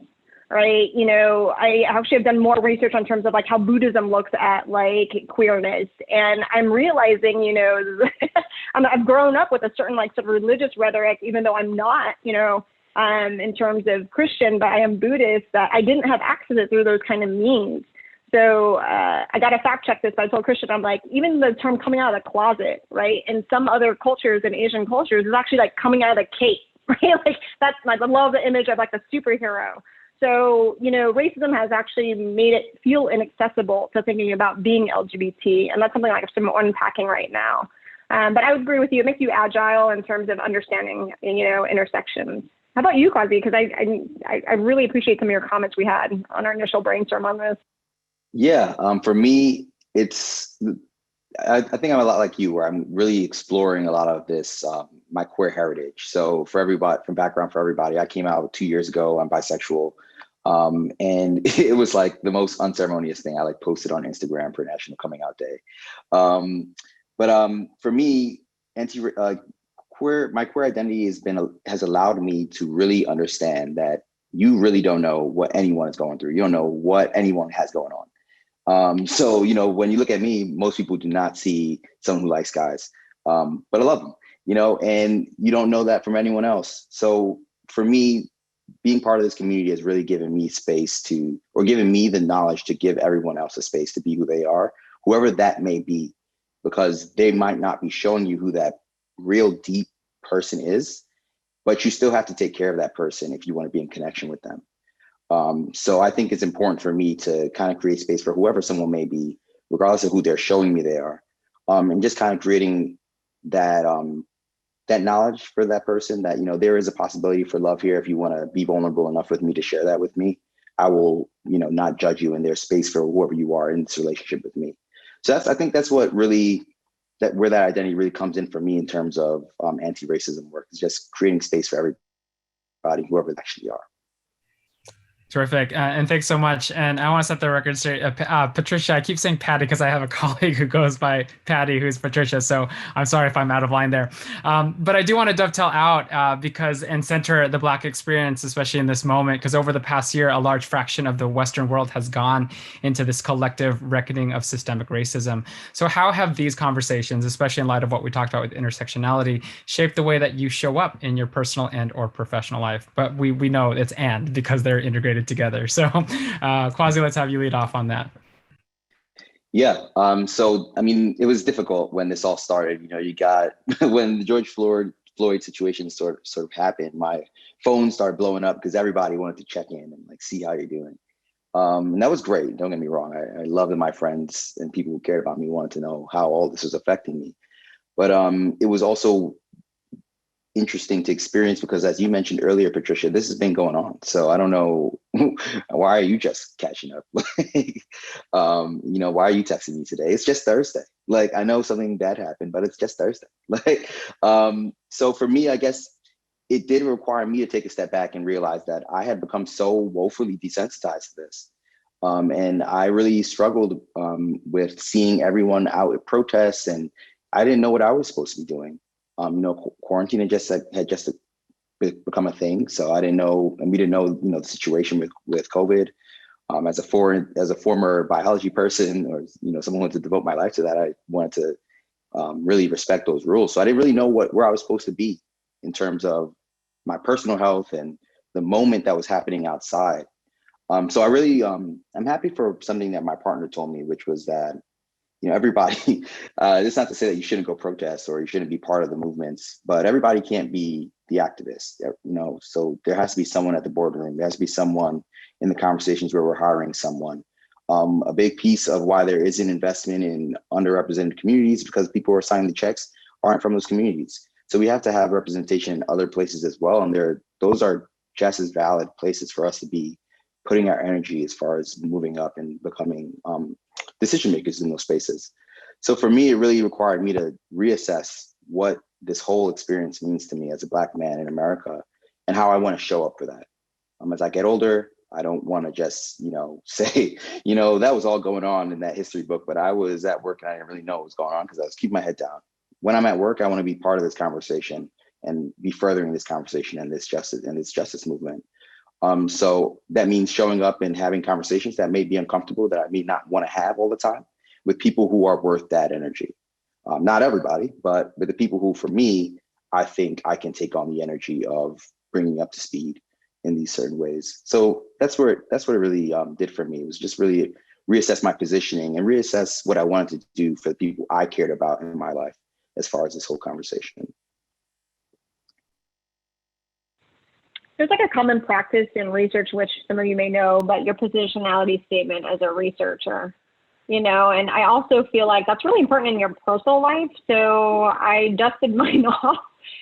right? I actually have done more research on terms of like how Buddhism looks at like queerness. And I'm realizing, I've grown up with a certain like sort of religious rhetoric, even though I'm not, in terms of Christian, but I am Buddhist, that I didn't have access to through those kind of means. So I got to fact check this, but I told Christian, I'm like, even the term coming out of the closet, right? In some other cultures, in Asian cultures, is actually like coming out of the cape. Right? Like that's like, I love the image of like the superhero. So, racism has actually made it feel inaccessible to thinking about being LGBT. And that's something like I'm unpacking right now. But I would agree with you. It makes you agile in terms of understanding, intersections. How about you, Kwasi? Because I really appreciate some of your comments we had on our initial brainstorm on this. Yeah, for me, I think I'm a lot like you, where I'm really exploring a lot of this, my queer heritage. So for everybody, from background for everybody, I came out 2 years ago. I'm bisexual. And it was like the most unceremonious thing. I like posted on Instagram for National Coming Out Day. But for me, queer identity has allowed me to really understand that you really don't know what anyone is going through. You don't know what anyone has going on. So, you know, when you look at me, most people do not see someone who likes guys, but I love them, you know, and you don't know that from anyone else. So for me, being part of this community has really given me given me the knowledge to give everyone else a space to be who they are, whoever that may be, because they might not be showing you who that real deep person is, but you still have to take care of that person if you want to be in connection with them. So I think it's important for me to kind of create space for whoever someone may be, regardless of who they're showing me they are, and just kind of creating that that knowledge for that person that, you know, there is a possibility for love here. If you want to be vulnerable enough with me to share that with me, I will, you know, not judge you, and there's space for whoever you are in this relationship with me. So I think that's what really, where that identity really comes in for me in terms of anti-racism work, is just creating space for everybody, whoever they actually are. Terrific. And thanks so much. And I want to set the record straight. Patricia, I keep saying Patty because I have a colleague who goes by Patty, who's Patricia. So I'm sorry if I'm out of line there. But I do want to dovetail out because and center the Black experience, especially in this moment, because over the past year, a large fraction of the Western world has gone into this collective reckoning of systemic racism. So how have these conversations, especially in light of what we talked about with intersectionality, shaped the way that you show up in your personal and or professional life? But we know it's and because they're integrated together. So Kwasi, let's have you lead off on that. Yeah, so I mean, it was difficult when this all started. You know, you got when the George Floyd situation sort of happened, my phone started blowing up because everybody wanted to check in and like see how you're doing. And that was great. Don't get me wrong. I love that my friends and people who cared about me wanted to know how all this was affecting me. But it was also interesting to experience because, as you mentioned earlier, Patricia, this has been going on. So I don't know, why are you just catching up? You know, why are you texting me today? It's just Thursday. Like, I know something bad happened, but it's just Thursday. Like, so for me, I guess it did require me to take a step back and realize that I had become so woefully desensitized to this. And I really struggled with seeing everyone out at protests, and I didn't know what I was supposed to be doing. You know, quarantine had just become a thing, so I didn't know, and we didn't know, you know, the situation with COVID. As a former biology person, or you know, someone who wanted to devote my life to that, I wanted to really respect those rules. So I didn't really know where I was supposed to be in terms of my personal health and the moment that was happening outside. So I really, I'm happy for something that my partner told me, which was that, you know, everybody, it's not to say that you shouldn't go protest or you shouldn't be part of the movements, but everybody can't be the activist, you know, so there has to be someone at the boardroom. There has to be someone in the conversations where we're hiring someone. A big piece of why there is an investment in underrepresented communities because people who are signing the checks aren't from those communities. So we have to have representation in other places as well. And those are just as valid places for us to be putting our energy as far as moving up and becoming decision makers in those spaces. So for me, it really required me to reassess what this whole experience means to me as a Black man in America and how I want to show up for that. As I get older, I don't want to just, you know, say, you know, that was all going on in that history book, but I was at work and I didn't really know what was going on because I was keeping my head down. When I'm at work, I want to be part of this conversation and be furthering this conversation and this justice movement. So that means showing up and having conversations that may be uncomfortable, that I may not want to have all the time, with people who are worth that energy. Not everybody, but with the people who, for me, I think I can take on the energy of bringing up to speed in these certain ways. So that's what it really did for me. It was just really reassess my positioning and reassess what I wanted to do for the people I cared about in my life as far as this whole conversation. There's like a common practice in research, which some of you may know, but your positionality statement as a researcher, you know, and I also feel like that's really important in your personal life. So I dusted mine off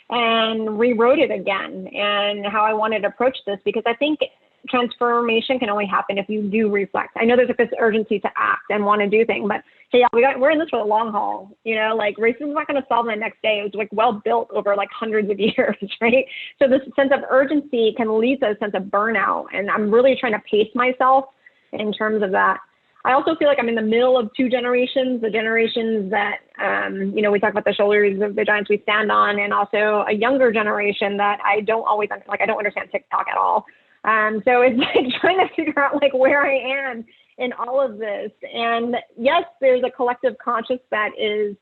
and rewrote it again and how I wanted to approach this, because I think transformation can only happen if you do reflect. I know there's like this urgency to act and want to do things, but hey, we're in this for the long haul, you know, like racism is not going to solve the next day. It was like well built over like hundreds of years, right? So this sense of urgency can lead to a sense of burnout. And I'm really trying to pace myself in terms of that. I also feel like I'm in the middle of two generations, the generations that You know, we talk about the shoulders of the giants we stand on, and also a younger generation that I don't always, like, I don't understand TikTok at all. So it's like trying to figure out like where I am in all of this. And yes, there's a collective conscious that is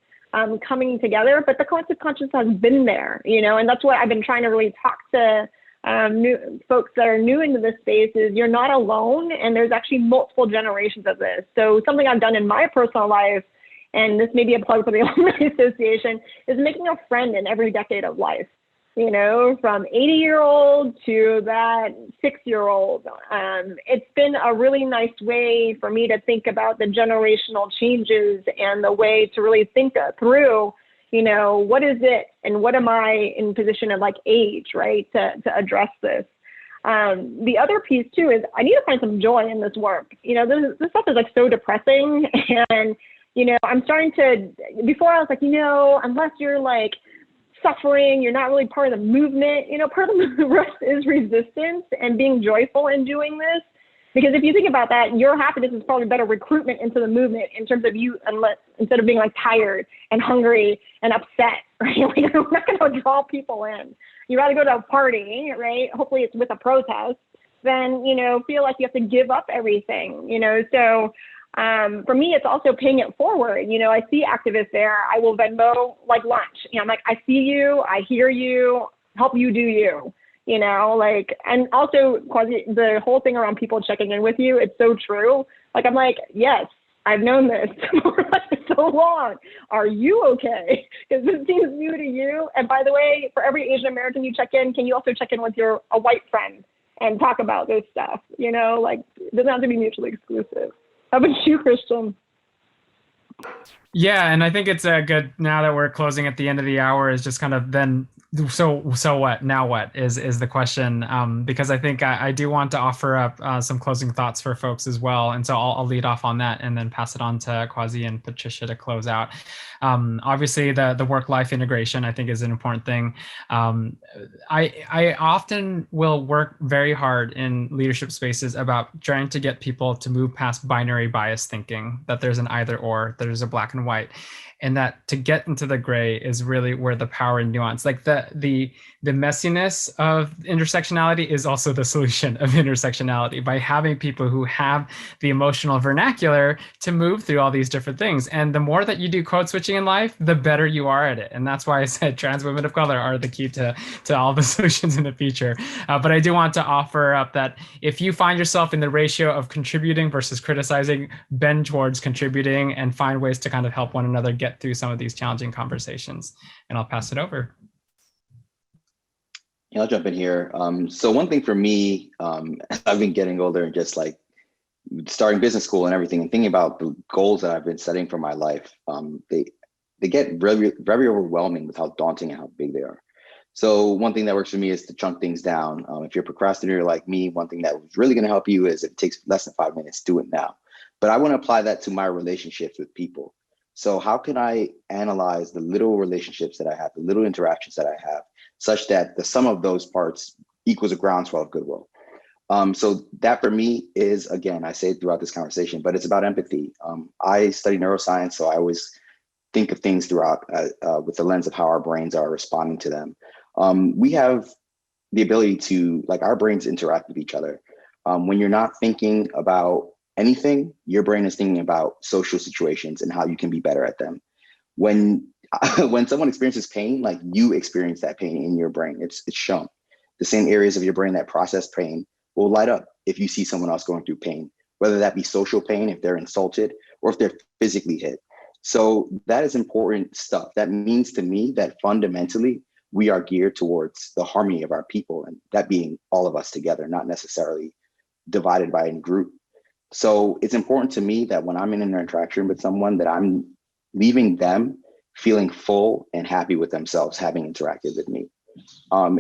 coming together, but the collective conscious has been there, you know, and that's what I've been trying to really talk to new folks that are new into this space is you're not alone, and there's actually multiple generations of this. So something I've done in my personal life, and this may be a plug for the Alumni Association, is making a friend in every decade of life, you know, from 80-year-old to that 6-year-old. It's been a really nice way for me to think about the generational changes and the way to really think through, you know, what is it and what am I in position of like age, right, to address this. The other piece too is I need to find some joy in this work. You know, this stuff is like so depressing, and, you know, I'm starting to, before I was like, you know, unless you're like suffering, you're not really part of the movement. You know, part of the rest is resistance and being joyful in doing this. Because if you think about that, your happiness is probably better recruitment into the movement in terms of you, instead of being like tired and hungry and upset, right? Like, you're not going to draw people in. You rather go to a party, right? Hopefully it's with a protest, than, you know, feel like you have to give up everything, you know? So for me, it's also paying it forward. You know, I see activists there. I will Venmo like lunch. You know, I'm like, I see you, I hear you, help you do you. You know, like, and also Kwasi, the whole thing around people checking in with you, it's so true. Like, I'm like, yes, I've known this for so long. Are you okay? Because this seems new to you. And by the way, for every Asian American you check in, can you also check in with a white friend and talk about this stuff? You know, like, it doesn't have to be mutually exclusive. How about you, Christian? Yeah, and I think it's a good, now that we're closing at the end of the hour, is just kind of then, so what, now what is the question, because I think I do want to offer up some closing thoughts for folks as well. And so I'll lead off on that and then pass it on to Kwasi and Patricia to close out. Obviously, the work-life integration, I think, is an important thing. I often will work very hard in leadership spaces about trying to get people to move past binary bias thinking, that there's an either or, there's a black and white, and that to get into the gray is really where the power and nuance, like the messiness of intersectionality is also the solution of intersectionality, by having people who have the emotional vernacular to move through all these different things. And the more that you do code switching in life, the better you are at it. And that's why I said trans women of color are the key to all the solutions in the future. But I do want to offer up that if you find yourself in the ratio of contributing versus criticizing, bend towards contributing and find ways to kind of help one another get through some of these challenging conversations. And I'll pass it over. Yeah, I'll jump in here. So one thing for me, as I've been getting older and just like starting business school and everything, and thinking about the goals that I've been setting for my life, they get very, very overwhelming with how daunting and how big they are. So one thing that works for me is to chunk things down. If you're a procrastinator like me, one thing that was really going to help you is if it takes less than 5 minutes, do it now. But I want to apply that to my relationships with people. So how can I analyze the little relationships that I have, the little interactions that I have, such that the sum of those parts equals a groundswell of goodwill? So that for me is, again, I say it throughout this conversation, but it's about empathy. I study neuroscience, so I always think of things throughout with the lens of how our brains are responding to them. We have the ability to, like, our brains interact with each other. When you're not thinking about anything, your brain is thinking about social situations and how you can be better at them. When someone experiences pain, like, you experience that pain in your brain. It's shown. The same areas of your brain that process pain will light up if you see someone else going through pain, whether that be social pain, if they're insulted, or if they're physically hit. So that is important stuff. That means to me that fundamentally we are geared towards the harmony of our people, and that being all of us together, not necessarily divided by any group. So it's important to me that when I'm in an interaction with someone, that I'm leaving them feeling full and happy with themselves having interacted with me,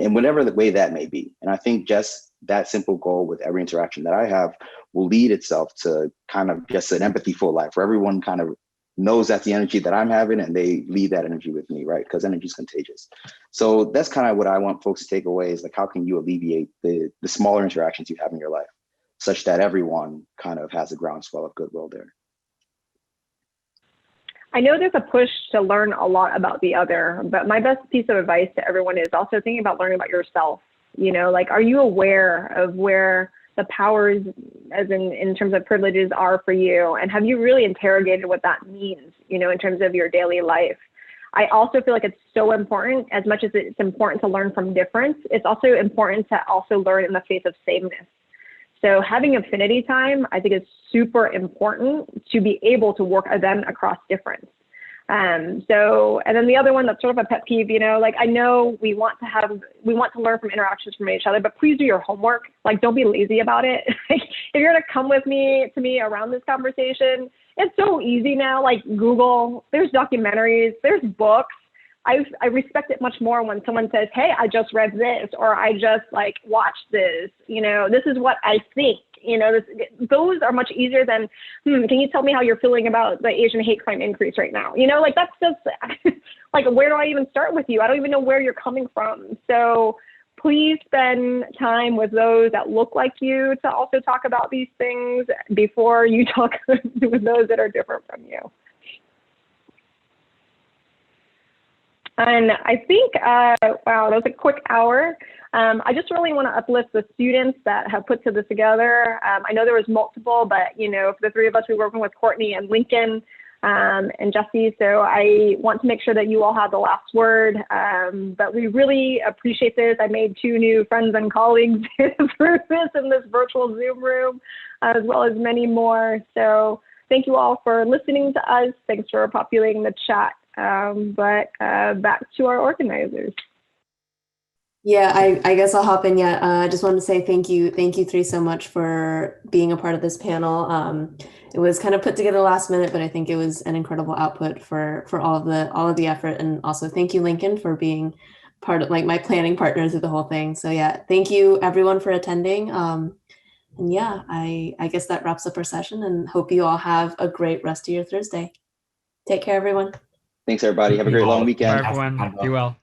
in whatever the way that may be. And I think just that simple goal with every interaction that I have will lead itself to kind of just an empathy-full life, where everyone kind of knows that's the energy that I'm having and they leave that energy with me, right? Because energy is contagious. So that's kind of what I want folks to take away, is like, how can you alleviate the smaller interactions you have in your life, such that everyone kind of has a groundswell of goodwill there? I know there's a push to learn a lot about the other, but my best piece of advice to everyone is also thinking about learning about yourself. You know, like, are you aware of where the powers, as in terms of privileges, are for you? And have you really interrogated what that means, you know, in terms of your daily life? I also feel like it's so important, as much as it's important to learn from difference, it's also important to also learn in the face of sameness. So having affinity time, I think, is super important to be able to work then across difference. And then the other one that's sort of a pet peeve, you know, like, I know we want to learn from interactions from each other, but please do your homework. Like, don't be lazy about it. Like, if you're gonna come with me around this conversation, it's so easy now. Like, Google, there's documentaries, there's books. I respect it much more when someone says, hey, I just read this, or I just like watched this, you know, this is what I think, you know, those are much easier than, can you tell me how you're feeling about the Asian hate crime increase right now? You know, like, that's just like, where do I even start with you? I don't even know where you're coming from. So please spend time with those that look like you to also talk about these things before you talk with those that are different from you. And I think, wow, that was a quick hour. I just really want to uplift the students that have put this together. I know there was multiple, but, you know, for the three of us, we were working with Courtney and Lincoln and Jesse. So I want to make sure that you all have the last word. But we really appreciate this. I made 2 new friends and colleagues through this in this virtual Zoom room, as well as many more. So thank you all for listening to us. Thanks for populating the chat. But back to our organizers. Yeah, I guess I'll hop in. Yeah, I just wanted to say thank you three so much for being a part of this panel. It was kind of put together last minute, but I think it was an incredible output for all of the effort. And also thank you, Lincoln, for being part of, like, my planning partner through the whole thing. So yeah, thank you everyone for attending. And yeah, I guess that wraps up our session, and hope you all have a great rest of your Thursday. Take care, everyone. Thanks, everybody. Have a great long weekend. Bye, everyone. Be well.